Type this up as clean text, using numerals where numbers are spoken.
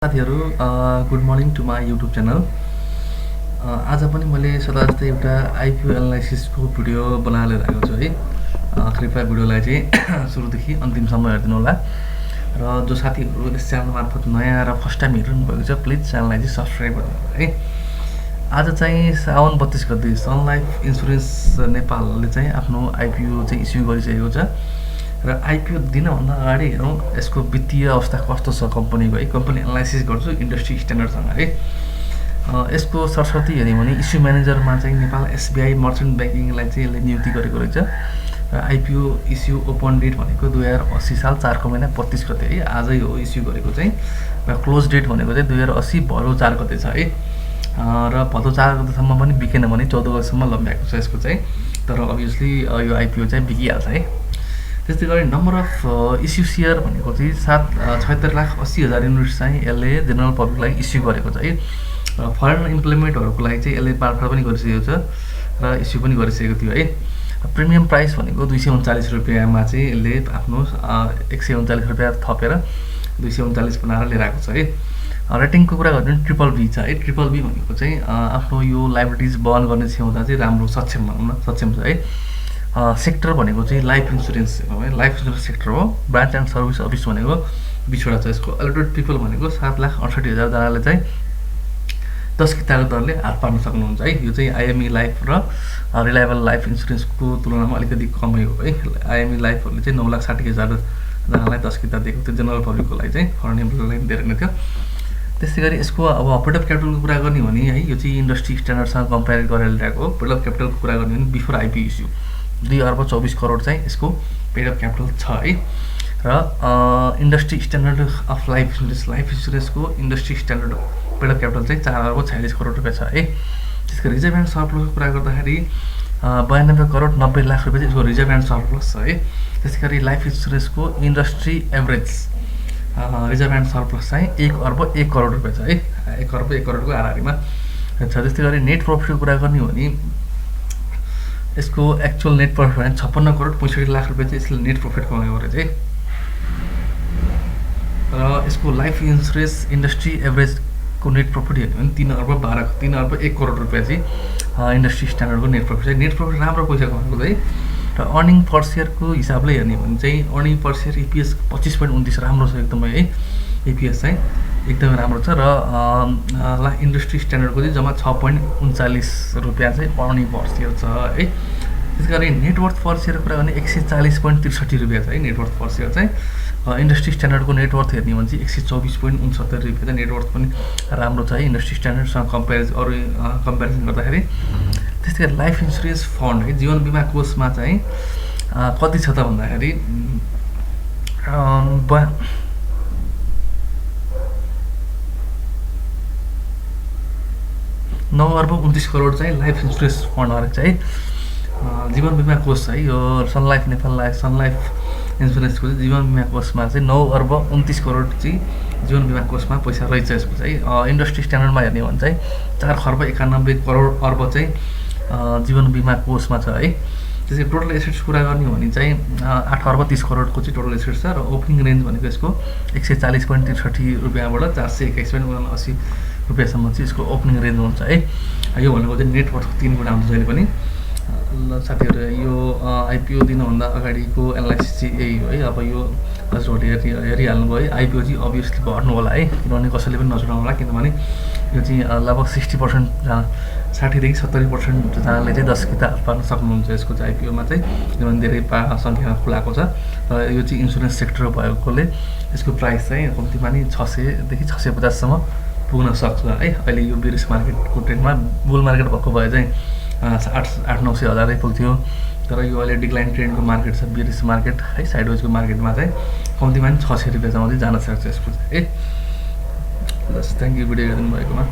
साथीहरू good morning to my YouTube channel. आज पनि मैले सदा जस्तै एउटा आइपिओ एनालाइसिसको भिडियो बनाएर आएको छु है। कृपया भिडियोलाई चाहिँ सुरुदेखि अन्तिमसम्म हेरिदिनु होला र जो साथीहरू यस च्यानल मार्फत नयाँ र फर्स्ट टाइम हेरिरहनु भएको छ प्लिज च्यानललाई चाहिँ सब्सक्राइब गर्नु है। आज चाहिँ साउन 32 गते सन लाइफ इन्सुरेन्स नेपालले चाहिँ आफ्नो आइपिओ चाहिँ इस्यु गरिसकेको छ र आइपिओ दिनभन्दा अगाडि हेरौँ यसको वित्तीय अवस्था कस्तो छ कम्पनीको है। कम्पनी एनालाइसिस गर्छु इन्डस्ट्री स्ट्यान्डर्डसँग है। यसको सरस्वती हेऱ्यौँ भने इस्यु म्यानेजरमा चाहिँ नेपाल एसबिआई मर्चेन्ट ब्याङ्किङलाई चाहिँ यसले नियुक्ति गरेको रहेछ र आइपिओ इस्यु ओपन डेट भनेको 2080 साल 4 महिना 32 गते है। आजै हो इस्यु गरेको चाहिँ र क्लोज डेट भनेको चाहिँ 2080 भदौ 4 गते छ है। र भदौ 4 गतेसम्म पनि बिकेन भने 14 गतेसम्म लम्ब्याएको छ यसको चाहिँ। तर अभियसली यो आइपिओ चाहिँ बिकिहाल्छ है। त्यस्तै गरी नम्बर अफ इस्यु सेयर भनेको चाहिँ 76,80,000 युनिट्स चाहिँ यसले जेनरल पब्लिकलाई इस्यु गरेको छ है। फरेन इम्प्लिमेन्टहरूको लागि चाहिँ यसले बाँडफाँड पनि गरिसकेको छ र इस्यु पनि गरिसकेको थियो है। प्रिमियम प्राइस भनेको 239 रुपियाँमा चाहिँ यसले आफ्नो 139 रुपियाँ थपेर 239 बनाएर लिएर आएको छ है। रेटिङको कुरा गर्दा ट्रिपल बी छ है। ट्रिपल बी भनेको चाहिँ आफ्नो यो लाइबिलिटिज वहन गर्ने क्षमता चाहिँ राम्रो सक्षम भनौँ न सक्षम छ है। सेक्टर भनेको चाहिँ लाइफ इन्सुरेन्स है। लाइफ इन्सुरेन्स सेक्टर हो। ब्रान्च एन्ड सर्भिस अफिस भनेको बिछोडा छ यसको। एलोटेड पिपल भनेको 7,68,000 जनाले चाहिँ 10 किताको दरले हात पार्न सक्नुहुन्छ है। यो चाहिँ आइएमई लाइफ र रिलायबल लाइफ इन्सुरेन्सको तुलनामा अलिकति कमै हो है। आइएमई लाइफहरूले चाहिँ 9,60,000 जनालाई 10 किता दिएको थियो जेनरल पब्लिकको लागि चाहिँ। फरेन इम्प्लोइलाई पनि धेरै नै थियो। त्यस्तै गरी यसको अब पेड अफ क्यापिटलको कुरा गर्ने भने है यो चाहिँ इन्डस्ट्री स्ट्यान्डर्डसँग कम्पेयर गरेर ल्याएको हो। पेड अफ क्यापिटलको कुरा गर्ने भने बिफोर आइपिओ इस्यु 2 अर्ब 24 करोड चाहिँ यसको पेड अफ क्यापिटल छ है। र इन्डस्ट्री स्ट्यान्डर्ड अफ लाइफ इन्सुरेन्सको industry standard paid of capital चाहिँ 4 अर्ब 46 करोड रुपियाँ छ है। त्यसको रिजर्भ एन्ड सरप्लसको कुरा गर्दाखेरि 92 करोड 90 लाख रुपियाँ चाहिँ यसको रिजर्भ एन्ड सरप्लस छ है। त्यसै गरी लाइफ इन्सुरेन्सको industry average reserve and surplus चाहिँ 1 अर्ब 1 करोड रुपियाँ छ है। 1 अर्ब 1 करोडको हाराहारीमा छ। त्यस्तै गरी नेट प्रफिटको कुरा गर्ने हो भने यसको एक्चुअल नेट प्रफिट भने 56 करोड 65 लाख रुपियाँ चाहिँ यसले नेट प्रफिट कमाएको रहेछ है। र यसको लाइफ इन्सुरेन्स इन्डस्ट्री एभरेजको नेट प्रफिट हेर्ने भने 3 अर्ब 1 करोड रुपियाँ चाहिँ इन्डस्ट्री स्ट्यान्डर्डको नेट प्रफिट चाहिँ। नेट प्रफिट राम्रो पैसा कमाएको है। र अर्निङ पर सेयरको हिसाबले हेर्ने भने चाहिँ अर्निङ पर सेयर इपिएस 25.29 राम्रो छ एकदमै है। इपिएस चाहिँ एकदमै राम्रो छ र इन्डस्ट्री स्ट्यान्डर्डको चाहिँ जम्मा 6.39 रुपियाँ चाहिँ अर्निङ पर सेयर छ है। त्यसै गरी नेटवर्थ पर सेयर कुरा गर्ने 140.63 रुपियाँ छ है नेटवर्थ पर सेयर चाहिँ। इन्डस्ट्री स्ट्यान्डर्डको नेटवर्थ हेर्ने भने चाहिँ 124.69 रुपियाँ चाहिँ नेटवर्थ पनि राम्रो छ है इन्डस्ट्री स्ट्यान्डर्डसँग कम्पेरिजन गर्दाखेरि। त्यस्तै गरी लाइफ इन्सुरेन्स फन्ड है जीवन बिमा कोषमा चाहिँ कति छ त भन्दाखेरि 9 अर्ब 29 करोड चाहिँ लाइफ इन्सुरेन्स फन्ड रहेको छ है। जीवन बिमा कोष है यो सन लाइफ नेपाल सन लाइफ इन्सुरेन्सको चाहिँ जीवन बिमा कोषमा चाहिँ 9 अर्ब 29 करोड चाहिँ जीवन बिमा कोषमा पैसा रहेछ यसको चाहिँ। इन्डस्ट्री स्ट्यान्डर्डमा हेर्ने भने चाहिँ 4 खर्ब 91 करोड अर्ब चाहिँ जीवन बिमा कोषमा छ है। त्यसै टोटल एसेट्स कुरा गर्ने हो भने चाहिँ 8 अर्ब 30 करोडको चाहिँ टोटल एसेट्स छ र ओपनिङ रेन्ज भनेको यसको 140.63 रुपियाँबाट 421.79 रुपियाँसम्म चाहिँ यसको ओपनिङ रेन्ज हुन्छ है। यो भनेको चाहिँ नेटवर्थ 3 गुणा हुन्छ जहिले पनि। ल साथीहरू यो आइपिओ दिनुभन्दा अगाडिको एनालाइसिस चाहिँ यही हो है। अब यो हजुरहरूले हेरिहाल्नुभयो है। आइपिओ चाहिँ अभियसली भर्नु होला है किनभने कसैले पनि नछोड्नु होला किनभने यो चाहिँ लगभग 60% 60देखि 70% जनाले चाहिँ 10 किता पार्न सक्नुहुन्छ यसको चाहिँ आइपिओमा चाहिँ किनभने धेरै सङ्ख्यामा खुलाएको छ। र यो चाहिँ इन्सुरेन्स सेक्टर भएकोले यसको प्राइस चाहिँ कम्तीमा नि 600देखि 650सम्म पुग्न सक्छ है। अहिले यो बेरिस मार्केटको ट्रेन्डमा बुल मार्केट भएको भए चाहिँ 800-900 हजारै पुग्थ्यो। तर यो अहिले डिक्लाइन ट्रेन्डको मार्केट छ बेरिस मार्केट है। साइडवेजको मार्केटमा चाहिँ कम्तीमा नि 600 रुपियाँसम्म चाहिँ जान सक्छ यसको चाहिँ है। बस थ्याङ्क यू भिडियो हेरिदिनु भएकोमा।